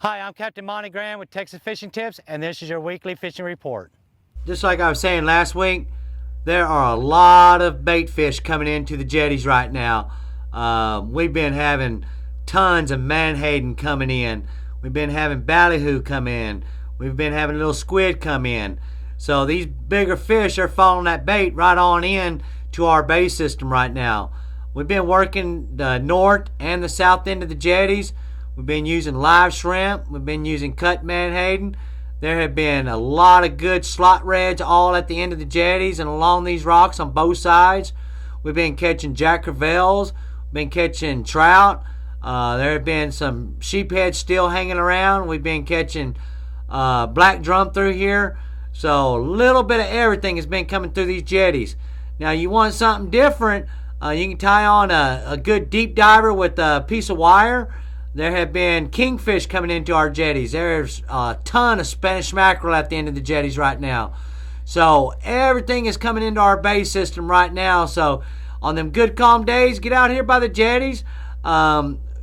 Hi, I'm Captain Monte with Texas Fishing Tips, and this is your weekly fishing report. Just like I was saying last week, there are a lot of bait fish coming into the jetties right now. We've been having tons of menhaden coming in. We've been having ballyhoo come in. We've been having little squid come in. So these bigger fish are following that bait right on in to our bait system right now. We've been working the north and the south end of the jetties. We've been using live shrimp. We've been using cut menhaden. There have been a lot of good slot reds all at the end of the jetties and along these rocks on both sides. We've been catching jack crevalles. We've been catching trout. There have been some sheepheads still hanging around. We've been catching black drum through here. So a little bit of everything has been coming through these jetties. Now you want something different, you can tie on a good deep diver with a piece of wire. There have been kingfish coming into our jetties. There's a ton of Spanish mackerel at the end of the jetties right now. So everything is coming into our bait system right now. So on them good calm days, get out here by the jetties.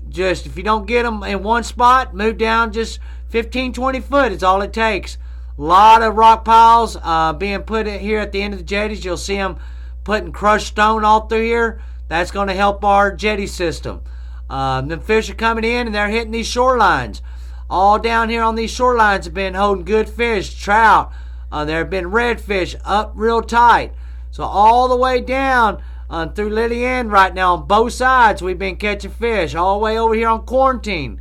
Just if you don't get them in one spot, move down just 15-20 foot. It's all it takes. A lot of rock piles being put in here at the end of the jetties. You'll see them putting crushed stone all through here. That's going to help our jetty system. Them fish are coming in and they're hitting these shorelines. All down here on these shorelines have been holding good fish, trout. There have been redfish up real tight. So all the way down through Lily End right now on both sides we've been catching fish. All the way over here on Quarantine.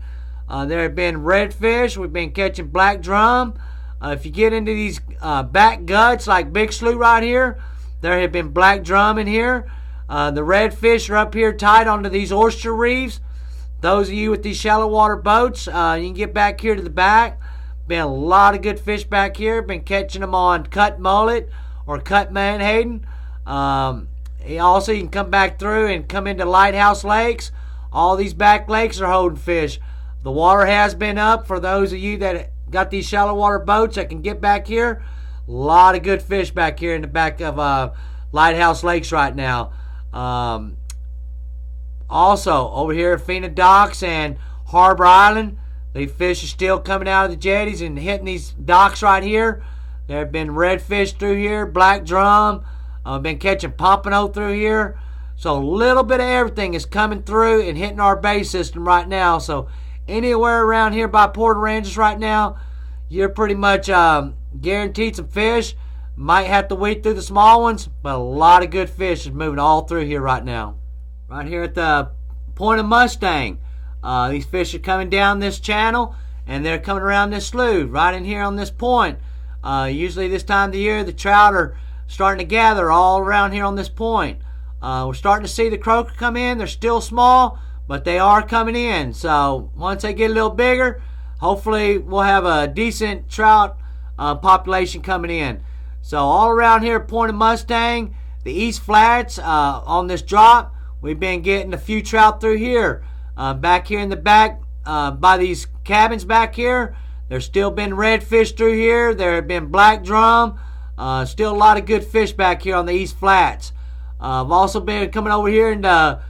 There have been redfish. We've been catching black drum. If you get into these back guts like Big Slough right here, there have been black drum in here. The redfish are up here tight onto these oyster reefs. Those of you with these shallow water boats, you can get back here to the back. Been a lot of good fish back here. Been catching them on cut mullet or cut menhaden. Also, you can come back through and come into lighthouse lakes. All these back lakes are holding fish. The water has been up for those of you that got these shallow water boats that can get back here. A lot of good fish back here in the back of lighthouse lakes right now. Also, over here at Fena Docks and Harbor Island, the fish are still coming out of the jetties and hitting these docks right here. There have been redfish through here, black drum. Been catching pompano through here. So a little bit of everything is coming through and hitting our bait system right now. So anywhere around here by Port Aransas right now, you're pretty much guaranteed some fish. Might have to weed through the small ones, but a lot of good fish is moving all through here right now. Right here at the Point of Mustang, these fish are coming down this channel and they're coming around this slough right in here on this point. Usually this time of the year the trout are starting to gather all around here on this point. We're starting to see the croaker come in. They're still small, but they are coming in. So once they get a little bigger, hopefully we'll have a decent trout population coming in. So all around here at Point of Mustang, the East Flats, on this drop, we've been getting a few trout through here. Back here in the back, by these cabins back here, there's still been redfish through here. There have been black drum. Still a lot of good fish back here on the East Flats. I've also been coming over here into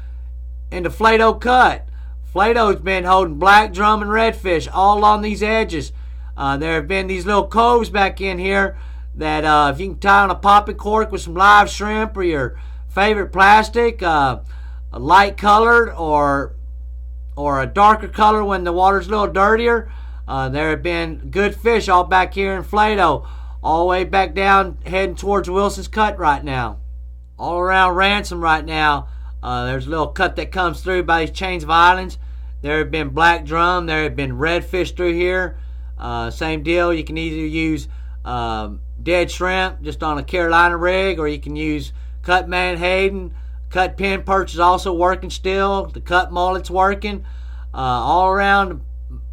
Flato Cut. Flato's been holding black drum and redfish all along these edges. There have been these little coves back in here that if you can tie on a popping cork with some live shrimp or your favorite plastic, a light colored or a darker color when the water's a little dirtier, there have been good fish all back here in Flato, all the way back down heading towards Wilson's Cut right now. All around Ransom right now, there's a little cut that comes through by these chains of islands. There have been black drum, there have been redfish through here. Same deal, you can either use dead shrimp just on a Carolina rig, or you can use cut menhaden. Cut pin perch is also working still. The cut mullet's working. All around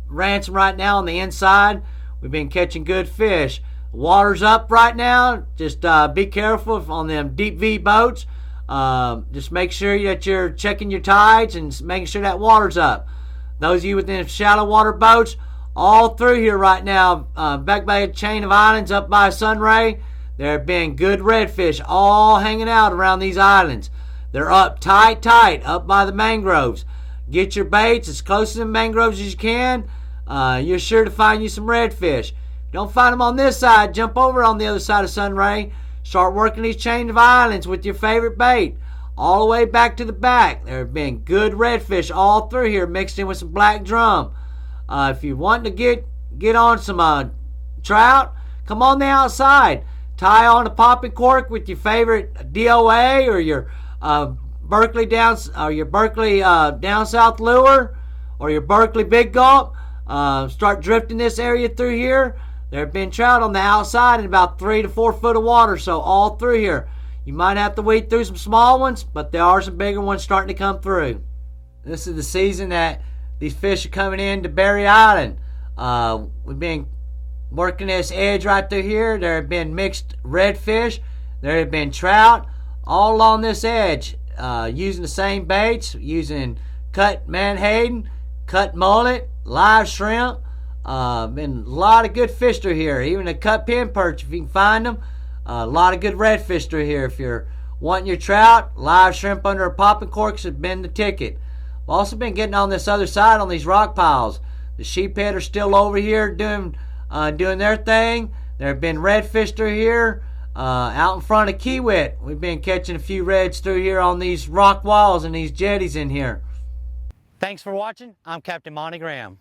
Ransom right now on the inside, we've been catching good fish. Water's up right now. Just be careful on them deep V boats. Just make sure that you're checking your tides and making sure that water's up. Those of you with them shallow water boats, all through here right now, back by a chain of islands up by Sunray, there have been good redfish all hanging out around these islands. They're up tight up by the mangroves. Get your baits as close to the mangroves as you can. you're sure to find you some redfish. If you don't find them on this side, jump over on the other side of Sunray. Start working these chain of islands with your favorite bait. All the way back to the back. There have been good redfish all through here mixed in with some black drum. If you want to get on some trout, come on the outside. Tie on a popping cork with your favorite DOA or your Berkeley down south lure or your Berkeley big gulp. Start drifting this area through here. There have been trout on the outside in about 3 to 4 foot of water, so all through here. You might have to weed through some small ones, but there are some bigger ones starting to come through. This is the season that these fish are coming in to Berry Island. We've been working this edge right through here. There have been mixed redfish. There have been trout all along this edge, using the same baits, using cut menhaden, cut mullet, live shrimp. Been a lot of good fish through here. Even a cut pin perch if you can find them. A lot of good redfish through here. If you're wanting your trout, live shrimp under a popping corks has been the ticket. I've also been getting on this other side on these rock piles. The sheephead are still over here doing their thing. There have been redfish through here. Out in front of Kiewit, we've been catching a few reds through here on these rock walls and these jetties in here. Thanks for watching. I'm Captain Monte Graham.